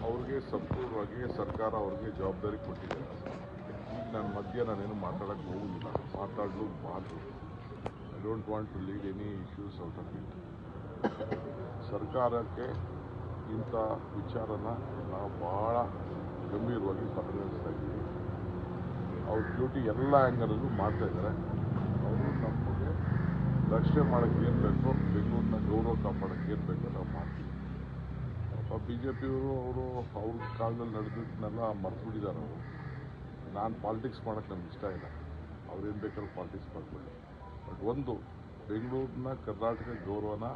ಅವ್ರಿಗೆ ಸಂಪೂರ್ಣವಾಗಿ ಸರ್ಕಾರ ಅವ್ರಿಗೆ ಜವಾಬ್ದಾರಿ ಕೊಟ್ಟಿದೆ. ಈಗ ನನ್ನ ಮಧ್ಯೆ ನಾನೇನು ಮಾತಾಡೋಕ್ಕೆ ಹೋಗುದಿಲ್ಲ, ಮಾತಾಡಲೂಬಾರ್ದು. I don't want to lead any issues out of it. ಸರ್ಕಾರಕ್ಕೆ ಇಂಥ ವಿಚಾರನ ನಾವು ಭಾಳ ಗಂಭೀರವಾಗಿ ಪರಿಗಣಿಸ್ತಾ ಇದ್ದೀವಿ. ಅವ್ರ ಡ್ಯೂಟಿ ಎಲ್ಲ ಆ್ಯಂಗಲಲ್ಲೂ ಮಾಡ್ತಾಯಿದ್ದಾರೆ. ಅವರು ನಮಗೆ ರಕ್ಷಣೆ ಮಾಡೋಕ್ಕೆ ಏನು ಬೇಕೋ, ಬೆಂಗಳೂರಿನ ಗೌರವ ಕಾಪಾಡೋಕ್ಕೆ ಏನು ಬೇಕೋ ನಾವು ಮಾಡ್ತೀವಿ. ಬಿ ಜೆ ಪಿಯವರು ಅವ್ರ ಕಾಲದಲ್ಲಿ ನಡೆದಿದ್ದನ್ನೆಲ್ಲ ಮರ್ತುಬಿಟ್ಟಿದ್ದಾರೆ. ನಾನು ಪಾಲಿಟಿಕ್ಸ್ ಮಾಡೋಕ್ಕೆ ನಮ್ಗೆ ಇಷ್ಟ ಇಲ್ಲ. ಅವ್ರೇನು ಬೇಕಾದ್ರೂ ಪಾಲಿಟಿಕ್ಸ್ ಮಾಡ್ಕೊಳ್ಳಿ. ಬಟ್ ಒಂದು, ಬೆಂಗಳೂರಿನ ಕರ್ನಾಟಕ ಗೌರವನ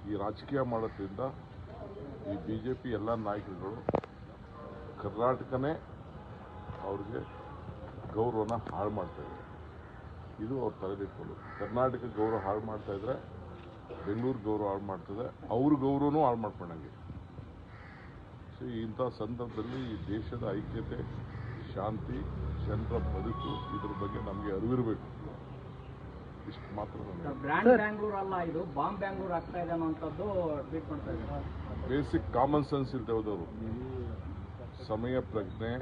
ಈ ರಾಜಕೀಯ ಮಾಡೋದ್ರಿಂದ ಈ ಬಿ ಜೆ ಪಿ ಎಲ್ಲ ನಾಯಕರುಗಳು ಕರ್ನಾಟಕನೇ ಅವ್ರಿಗೆ ಗೌರವನ ಹಾಳು ಮಾಡ್ತಾಯಿದ್ದಾರೆ. ಇದು ಅವ್ರ ತಲೆದಿಟ್ಕೊಳ್ಳೋದು. ಕರ್ನಾಟಕ ಗೌರವ ಹಾಳು ಮಾಡ್ತಾಯಿದ್ರೆ ಬೆಂಗಳೂರು ಗೌರವ ಹಾಳು ಮಾಡ್ತದೆ, ಅವ್ರ ಗೌರವನೂ ಹಾಳು ಮಾಡ್ಕೊಂಡಂಗೆ. ಸೊ ಇಂಥ ಸಂದರ್ಭದಲ್ಲಿ ಈ ದೇಶದ ಐಕ್ಯತೆ, ಶಾಂತಿ, ಜನರ ಬದುಕು, ಇದ್ರ ಬಗ್ಗೆ ನಮಗೆ ಅರಿವಿರಬೇಕು. ಇಷ್ಟು ಮಾತ್ರ. ಬ್ರ್ಯಾಂಡ್ ಬ್ಯಾಂಗ್ಳೂರ್ ಅಲ್ಲ, ಇದು ಬಾಂಬ್ ಬ್ಯಾಂಗ್ಳೂರ್ ಆಗ್ತಾ ಇದೆ ಅನ್ನೋಂಥದ್ದು ಟ್ವೀಟ್ ಮಾಡ್ತಾ ಇದ್ದಾರೆ. ಬೇಸಿಕ್ ಕಾಮನ್ ಸೆನ್ಸ್ ಇಲ್ಲದೆ ಹೋದವರು, ಸಮಯ ಪ್ರಜ್ಞೆ,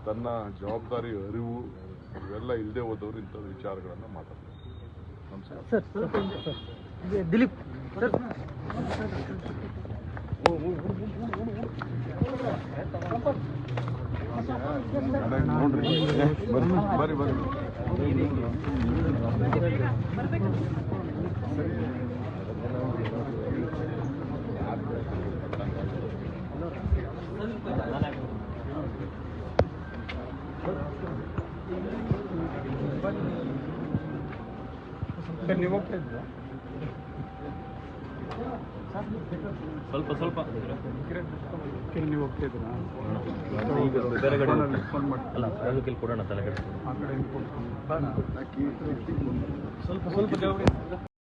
ತನ್ನ ಜವಾಬ್ದಾರಿ ಅರಿವು ಇವೆಲ್ಲ ಇಲ್ಲದೆ ಹೋದವರು ಇಂಥ ವಿಚಾರಗಳನ್ನು ಮಾತಾಡ್ತಾರೆ. ನಮಸ್ಕಾರ ಸರ್. ದಿಲೀಪ್ ಸರ್. ನೋಡ್ರಿ, ಬರ್ರಿ ಬರ್ರಿ. ನೀವು ಹೋಗ್ತಾ ಇದ್ದೀರಾ? ಸ್ವಲ್ಪ ಸ್ವಲ್ಪ ನೀವು ಹೋಗ್ತಾ ಇದ್ದೀರಾ? ಈಗ ಬೇರೆ ಕಡೆ ಅಲ್ಲ, ಅದಕ್ಕೆ ಕೊಡೋಣ ತಲೆ ಕೆಡಿಸ್ಕೊಂಡು ಆ ಕಡೆ ಸ್ವಲ್ಪ ಸ್ವಲ್ಪ